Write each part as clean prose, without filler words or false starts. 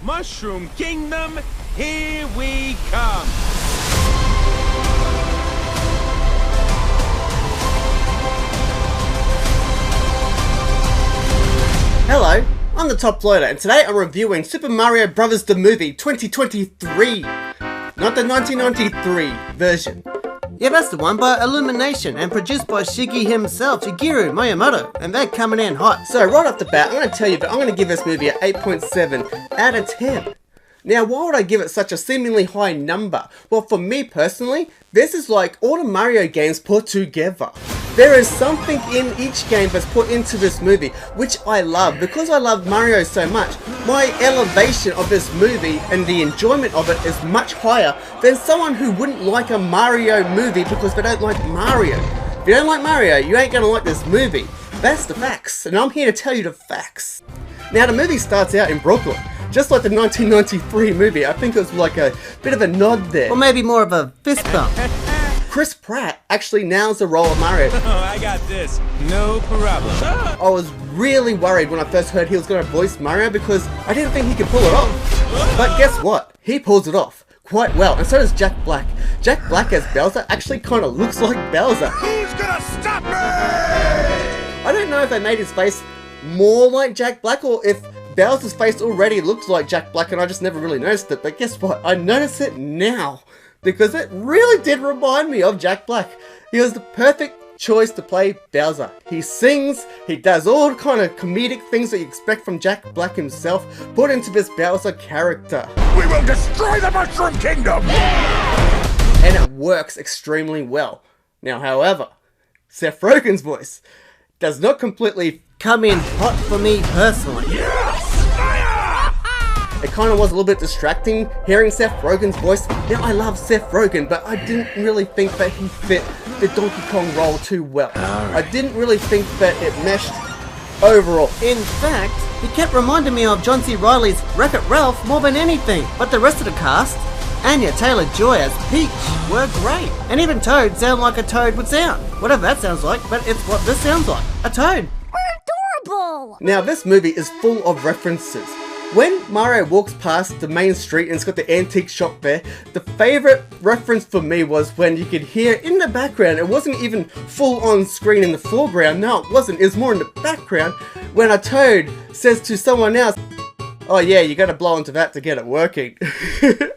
Mushroom Kingdom, here we come! Hello, I'm the Top Loader, and today I'm reviewing Super Mario Bros. The Movie 2023. Not the 1993 version. Yeah, that's the one by Illumination and produced by Shiggy himself, Shigeru Miyamoto, and they're coming in hot. So right off the bat, I'm going to tell you that I'm going to give this movie an 8.7 out of 10. Now, why would I give it such a seemingly high number? Well, for me personally, this is like all the Mario games put together. There is something in each game that's put into this movie, which I love. Because I love Mario so much, my elevation of this movie and the enjoyment of it is much higher than someone who wouldn't like a Mario movie because they don't like Mario. If you don't like Mario, you ain't gonna like this movie. That's the facts, and I'm here to tell you the facts. Now, the movie starts out in Brooklyn. Just like the 1993 movie, I think it was like a bit of a nod there. Or maybe more of a fist bump. Chris Pratt actually nails the role of Mario. Oh, I got this. No problem. I was really worried when I first heard he was going to voice Mario because I didn't think he could pull it off. But guess what? He pulls it off quite well, and so does Jack Black. Jack Black as Bowser actually kind of looks like Bowser. Who's gonna stop me? I don't know if they made his face more like Jack Black or if Bowser's face already looks like Jack Black and I just never really noticed it, but guess what? I notice it now. Because it really did remind me of Jack Black. He was the perfect choice to play Bowser. He sings, he does all kind of comedic things that you expect from Jack Black himself, put into this Bowser character. We will destroy the Mushroom Kingdom! And it works extremely well. Now, however, Seth Rogen's voice does not completely come in hot for me personally. Yes! Fire! It kind of was a little bit distracting hearing Seth Rogen's voice. Now, I love Seth Rogen, but I didn't really think that he fit the Donkey Kong role too well. I didn't really think that it meshed overall. In fact, he kept reminding me of John C. Reilly's Wreck-It Ralph more than anything. But the rest of the cast, Anya Taylor-Joy as Peach, were great. And even Toad sounded like a Toad would sound. Whatever that sounds like, but it's what this sounds like. A Toad. We're adorable! Now, this movie is full of references. When Mario walks past the main street and it's got the antique shop there, the favourite reference for me was when you could hear in the background, it wasn't even full on screen in the foreground, no it wasn't, it was more in the background, when a Toad says to someone else, oh yeah, you gotta blow into that to get it working.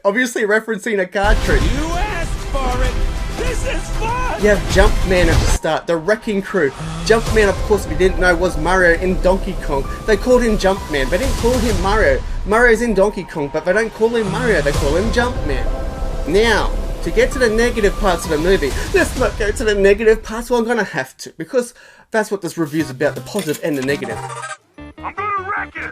Obviously referencing a cartridge. You asked for it! This is fun! You have Jumpman at the start, the Wrecking Crew. Jumpman, of course, if you didn't know, was Mario in Donkey Kong. They called him Jumpman, they didn't call him Mario. Mario's in Donkey Kong, but they don't call him Mario, they call him Jumpman. Now, to get to the negative parts of the movie, let's not go to the negative parts, well I'm gonna have to, because that's what this review's about, the positive and the negative. I'm gonna wreck it!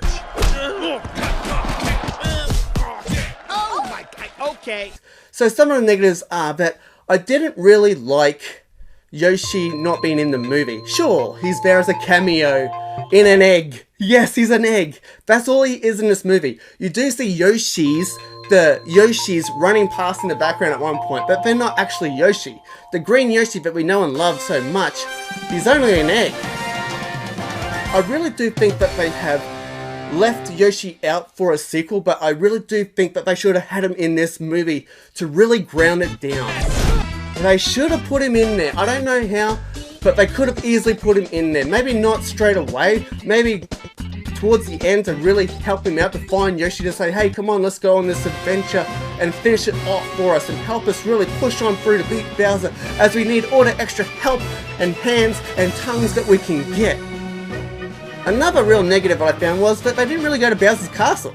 Oh my god, Okay. So some of the negatives are that I didn't really like Yoshi not being in the movie. Sure, he's there as a cameo in an egg. Yes, he's an egg. That's all he is in this movie. You do see the Yoshis running past in the background at one point, but they're not actually Yoshi. The green Yoshi that we know and love so much, he's only an egg. I really do think that they have left Yoshi out for a sequel, but I really do think that they should have had him in this movie to really ground it down. They should have put him in there. I don't know how, but they could have easily put him in there. Maybe not straight away, maybe towards the end to really help him out, to find Yoshi to say, hey, come on, let's go on this adventure and finish it off for us and help us really push on through to beat Bowser, as we need all the extra help and hands and tongues that we can get. Another real negative I found was that they didn't really go to Bowser's castle.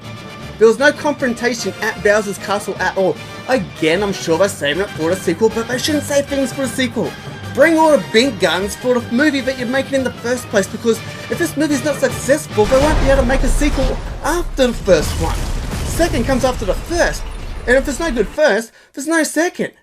There was no confrontation at Bowser's castle at all. Again, I'm sure they're saving it for the sequel, but they shouldn't save things for a sequel. Bring all the big guns for the movie that you're making in the first place, because if this movie's not successful, they won't be able to make a sequel after the first one. Second comes after the first, and if there's no good first, there's no second.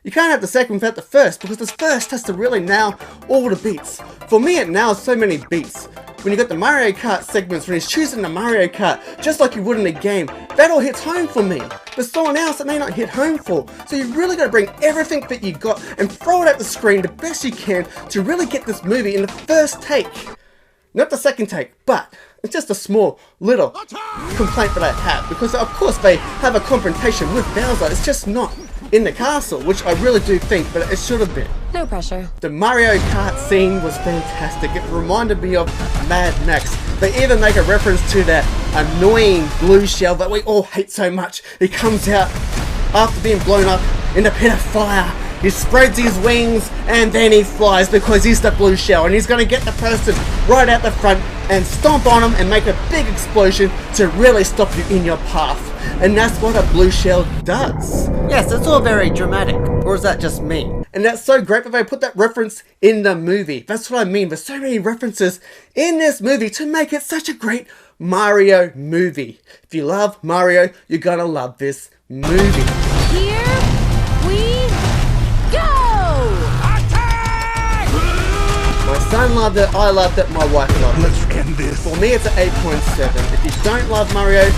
You can't have the second without the first, because the first has to really nail all the beats. For me, it nails so many beats. When you got the Mario Kart segments, when he's choosing the Mario Kart, just like you would in a game, that all hits home for me. But someone else it may not hit home for. So you really got to bring everything that you got and throw it at the screen the best you can to really get this movie in the first take. Not the second take, but It's just a small, little complaint that I have, because of course they have a confrontation with Bowser. It's just not in the castle, which I really do think that it should have been. No pressure. The Mario Kart scene was fantastic. It reminded me of Mad Max. They even make a reference to that annoying blue shell that we all hate so much. He comes out after being blown up in a pit of fire. He spreads his wings and then he flies because he's the blue shell, and he's going to get the person right out the front and stomp on him and make a big explosion to really stop you in your path. And that's what a blue shell does. Yes, it's all very dramatic. Or is that just me? And that's so great that they put that reference in the movie. That's what I mean. There's so many references in this movie to make it such a great Mario movie. If you love Mario, you're gonna love this movie. Here we go! Attack! My son loved it, I loved it, my wife loved it. Let's end this. For me, it's an 8.7. If you don't love Mario,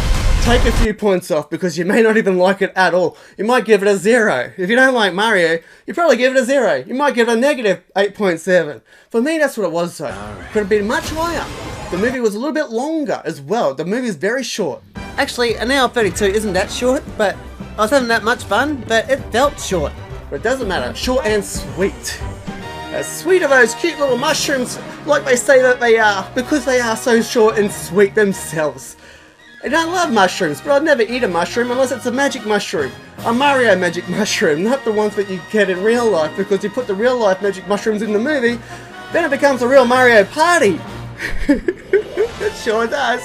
take a few points off because you may not even like it at all. You might give it a 0. If you don't like Mario, you probably give it a 0. You might give it a negative 8.7. For me, that's what it was though. Could have been much higher. The movie was a little bit longer as well. The movie is very short. Actually, an hour 32 isn't that short, but I was having that much fun, but it felt short. But it doesn't matter. Short and sweet. As sweet are those cute little mushrooms, like they say that they are, because they are so short and sweet themselves. And I love mushrooms, but I'd never eat a mushroom unless it's a magic mushroom. A Mario magic mushroom, not the ones that you get in real life, because you put the real life magic mushrooms in the movie, then it becomes a real Mario party. It sure does.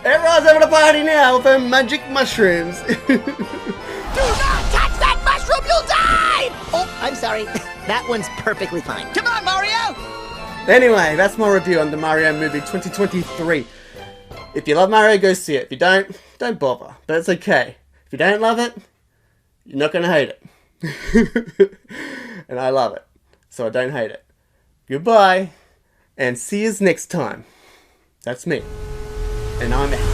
Everyone's having a party now with their magic mushrooms. Do not touch that mushroom, you'll die! Oh, I'm sorry. That one's perfectly fine. Come on, Mario! Anyway, that's my review on the Mario movie 2023. If you love Mario, go see it. If you don't bother. But it's okay. If you don't love it, you're not going to hate it. And I love it. So I don't hate it. Goodbye. And see you next time. That's me. And I'm out.